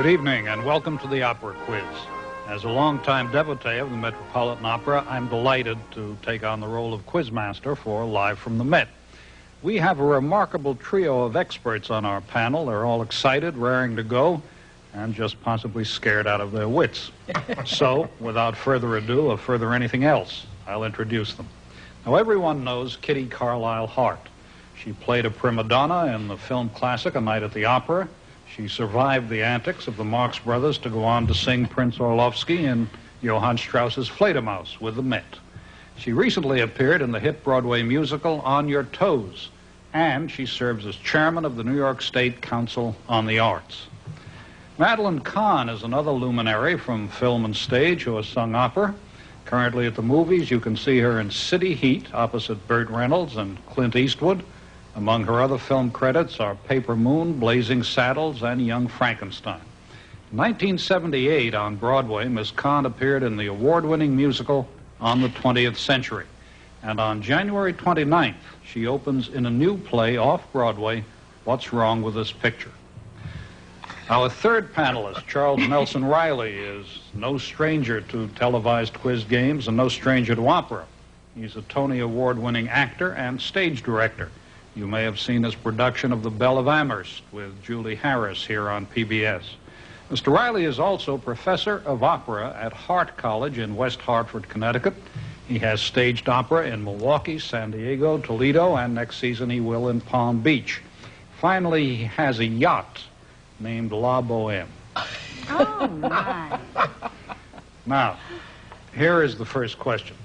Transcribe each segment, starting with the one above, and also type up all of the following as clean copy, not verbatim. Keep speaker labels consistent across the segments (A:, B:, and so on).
A: Good evening, and welcome to the Opera Quiz. As a longtime devotee of the Metropolitan Opera, I'm delighted to take on the role of quizmaster for Live from the Met. We have a remarkable trio of experts on our panel. They're all excited, raring to go, and just possibly scared out of their wits. So, without further ado or further anything else, I'll introduce them. Now, everyone knows Kitty Carlisle Hart. She played a prima donna in the film classic A Night at the Opera. She survived the antics of the Marx Brothers to go on to sing Prince Orlovsky in Johann Strauss's Fledermaus with the Met. She recently appeared in the hit Broadway musical On Your Toes, and she serves as chairman of the New York State Council on the Arts. Madeline Kahn is another luminary from film and stage who has sung opera. Currently at the movies, you can see her in City Heat opposite Burt Reynolds and Clint Eastwood. Among her other film credits are Paper Moon, Blazing Saddles, and Young Frankenstein. In 1978 on Broadway, Miss Kahn appeared in the award-winning musical On the 20th Century. And on January 29th, she opens in a new play off-Broadway, What's Wrong with This Picture? Our third panelist, Charles Nelson Reilly, is no stranger to televised quiz games and no stranger to opera. He's a Tony Award-winning actor and stage director. You may have seen his production of The Belle of Amherst with Julie Harris here on PBS. Mr. Reilly is also professor of opera at Hart College in West Hartford, Connecticut. He has staged opera in Milwaukee, San Diego, Toledo, and next season he will in Palm Beach. Finally, he has a yacht named La Boheme.
B: Oh, my.
A: Now, here is the first question.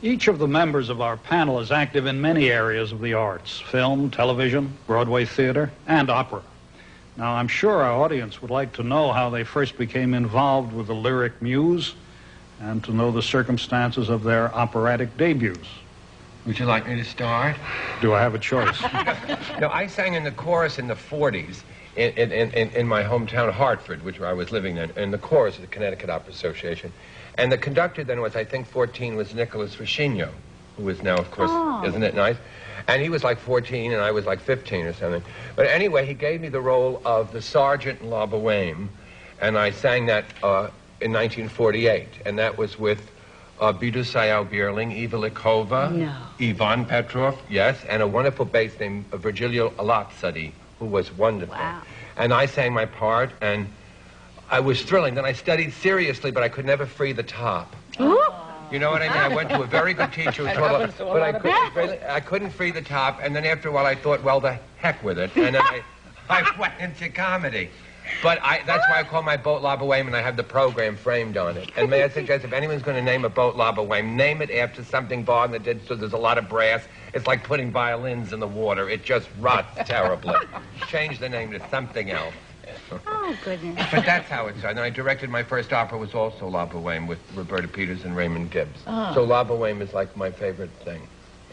A: Each of the members of our panel is active in many areas of the arts: film, television, Broadway theater, and opera. Now, I'm sure our audience would like to know how they first became involved with the lyric muse and to know the circumstances of their operatic debuts.
C: Would you like me to start?
A: Do I have a choice?
C: No, I sang in the chorus in the 40s in my hometown, Hartford, which I was living in the chorus of the Connecticut Opera Association. And the conductor then was, I think, 14, was Nicholas Vicino, who is now, of course, Isn't it nice? And he was like 14, and I was like 15 or something. But anyway, he gave me the role of the sergeant in La Boheme, and I sang that in 1948. And that was with Bidu Sayao Bierling, Eva Likova, Ivan Petrov, yes, and a wonderful bass named Virgilio Alazzadi, who was wonderful.
B: Wow.
C: And I sang my part, and I was thrilling. Then I studied seriously, but I could never free the top.
B: Ooh.
C: You know what I mean? I went to a very good teacher who taught, but I couldn't free the top. And then after a while, I thought, well, the heck with it. And then I went into comedy. But that's why I call my boat La Boheme, and I have the program framed on it. And may I suggest, if anyone's going to name a boat La Boheme, name it after something Wagner did, so there's a lot of brass. It's like putting violins in the water. It just rots terribly. Change the name to something else.
B: Oh, goodness.
C: But that's how it started. And I directed my first opera was also La Boheme with Roberta Peters and Raymond Gibbs.
B: Oh.
C: So La Boheme is like my favorite thing.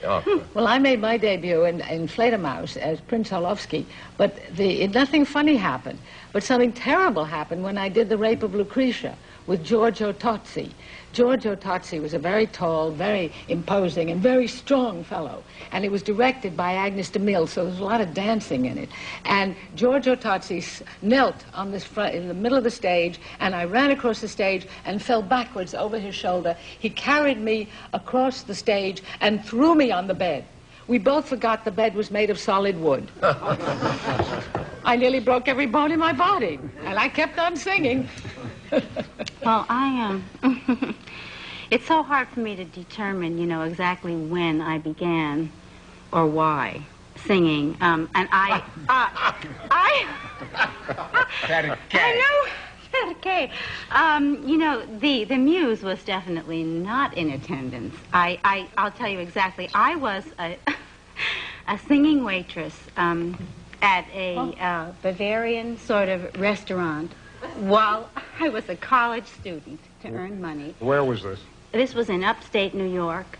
C: Opera.
D: Well, I made my debut in Fledermaus as Prince Orlovsky, but nothing funny happened. But something terrible happened when I did The Rape of Lucretia with Giorgio Tozzi. Giorgio Tozzi was a very tall, very imposing, and very strong fellow. And it was directed by Agnes de Mille, so there was a lot of dancing in it. And Giorgio Tozzi knelt on this front, in the middle of the stage, and I ran across the stage and fell backwards over his shoulder. He carried me across the stage and threw me on the bed. We both forgot the bed was made of solid wood. I nearly broke every bone in my body, and I kept on singing.
B: Well, it's so hard for me to determine, exactly when I began or why singing. And I know, okay. The muse was definitely not in attendance. I'll tell you exactly. I was a singing waitress at a Bavarian sort of restaurant while I was a college student to earn money.
A: Where was this?
B: This was in upstate New York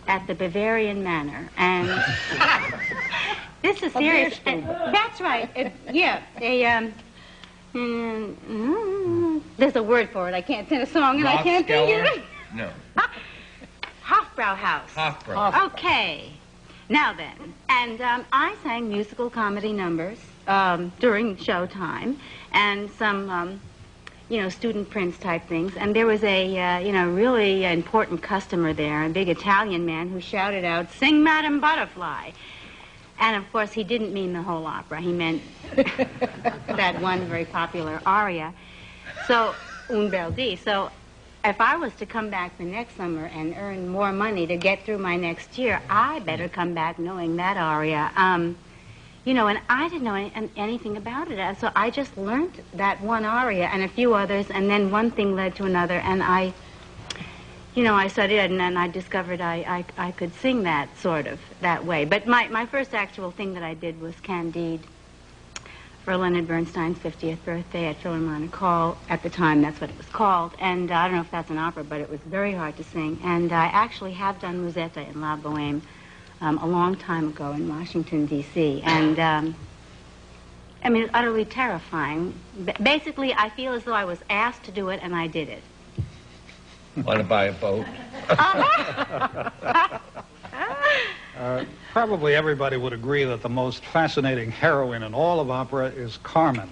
B: at the Bavarian Manor. And this is serious. That's right. There's a word for it. I can't sing a song and I can't think of it.
C: No.
B: Hofbrauhaus.
C: Hofbrau.
B: Okay. Now then. And I sang musical comedy numbers during showtime, and some, student prints type things. And there was a, really important customer there, a big Italian man who shouted out, "Sing Madame Butterfly." And, of course, he didn't mean the whole opera. He meant that one very popular aria. So, Un bel dì. So, if I was to come back the next summer and earn more money to get through my next year, I better come back knowing that aria. And I didn't know anything about it. So I just learned that one aria and a few others, and then one thing led to another, and I studied it, and then I discovered I could sing that sort of that way. But my first actual thing that I did was Candide for Leonard Bernstein's 50th birthday at Philharmonic Hall. At the time, that's what it was called. And I don't know if that's an opera, but it was very hard to sing. And I actually have done Musetta in La Boheme a long time ago in Washington, D.C. And, it's utterly terrifying. Basically, I feel as though I was asked to do it, and I did it.
C: Want to buy a boat?
A: Probably everybody would agree that the most fascinating heroine in all of opera is Carmen.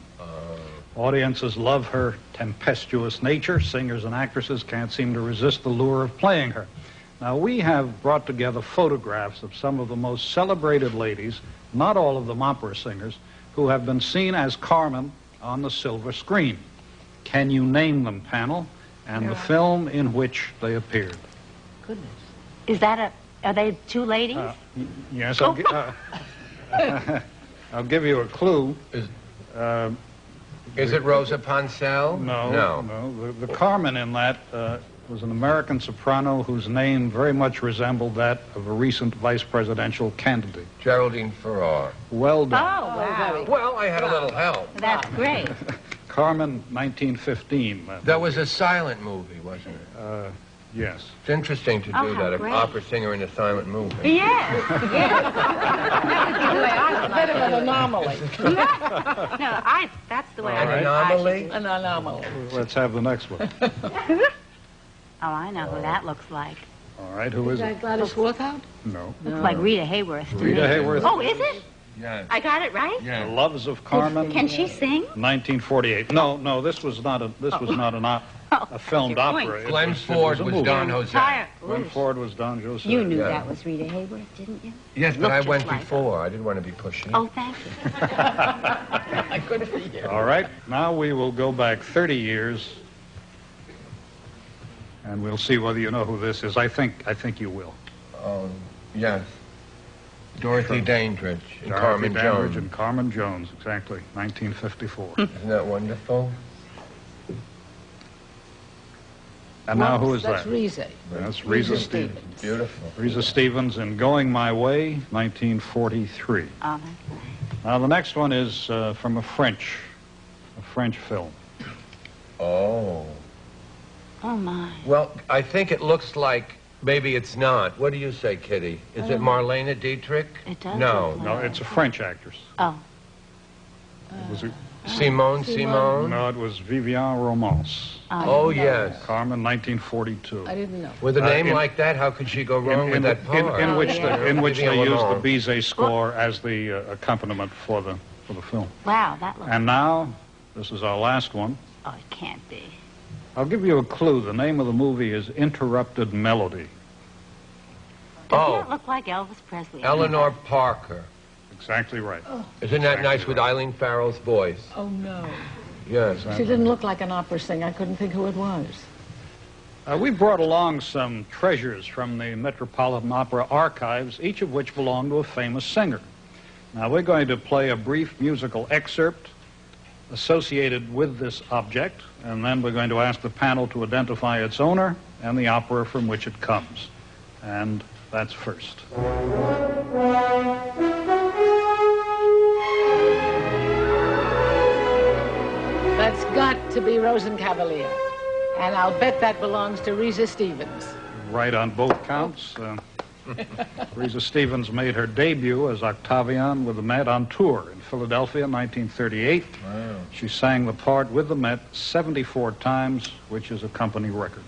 A: Audiences love her tempestuous nature. Singers and actresses can't seem to resist the lure of playing her. Now, we have brought together photographs of some of the most celebrated ladies, not all of them opera singers, who have been seen as Carmen on the silver screen. Can you name them, panel, and the film in which they appeared?
B: Goodness. Is that are they two ladies?
A: Yes, I'll give you a clue.
C: Is it Rosa Poncell?
A: No. The Carmen in that was an American soprano whose name very much resembled that of a recent vice presidential candidate.
C: Geraldine Farrar.
A: Well done.
B: Oh, wow.
C: Well, I had a little help.
B: That's great.
A: Carmen, 1915.
C: That was a silent movie, wasn't it?
A: Yes.
C: It's interesting to do that, an opera singer in a silent movie.
B: Yes.
D: That's a bit of an anomaly.
B: That's the way
C: An anomaly?
D: An anomaly.
A: Let's have the next one.
B: Oh, I know who that looks like.
A: All right, who is it?
D: Gladys Worthout?
A: No.
B: Looks like Rita Hayworth to
A: Rita
B: me.
A: Hayworth.
B: Oh, is it?
C: Yes.
B: I got it right?
C: Yeah.
A: The Loves of Carmen.
B: Can she sing?
A: 1948. No, this was not a filmed opera. It
C: Glenn
A: was
C: Ford
A: a
C: was
A: movie.
C: Don Jose.
A: Glenn Ford was Don Jose.
B: You knew that was Rita Hayworth, didn't you?
C: Yes, but I
B: Looked
C: went
B: just like
C: before. I didn't want to be pushy.
B: Oh, thank you.
D: Good for you.
A: All right, now we will go back 30 years, and we'll see whether you know who this is. I think you will.
C: Yes. Dorothy Dandridge and
A: Dorothy
C: Carmen
A: Dandridge
C: Jones.
A: and Carmen Jones, exactly, 1954.
C: Isn't that wonderful?
A: And now who is
D: That's
A: that?
D: Riese.
A: That's Riese Stevens.
C: Beautiful.
A: Riese Stevens in Going My Way, 1943.
B: Oh,
A: Now the next one is from a French film.
C: Oh.
B: oh my.
C: Well, I think it looks like maybe it's not. What do you say, Kitty? Is it Marlene Dietrich?
B: It does
C: No.
B: look like-
A: No, it's a French actress.
B: Oh.
A: It was
C: Simone?
A: no, it was Vivian Romance.
C: Oh, yes.
A: Carmen, 1942.
D: I didn't know.
C: With a name
A: in-
C: like that, how could she go wrong with that part?
A: In which they
C: Vivian
A: used the
C: Romance.
A: Bizet score as the accompaniment for the film.
B: Wow, that looks...
A: And now, this is our last one.
B: Oh, it can't be.
A: I'll give you a clue. The name of the movie is Interrupted Melody.
B: Doesn't it look like Elvis Presley?
C: Eleanor Parker.
A: Exactly right.
C: Isn't that nice with Eileen Farrell's voice?
D: Oh, no.
C: Yes.
D: She didn't look like an opera singer. I couldn't think who it was.
A: We brought along some treasures from the Metropolitan Opera archives, each of which belonged to a famous singer. Now, we're going to play a brief musical excerpt associated with this object, and then we're going to ask the panel to identify its owner and the opera from which it comes. And that's first.
D: That's got to be Rosencavalier. And I'll bet that belongs to Riese Stevens.
A: Right on both counts. Riese Stevens made her debut as Octavian with the Met on tour in Philadelphia in 1938.
C: Wow.
A: She sang the part with the Met 74 times, which is a company record.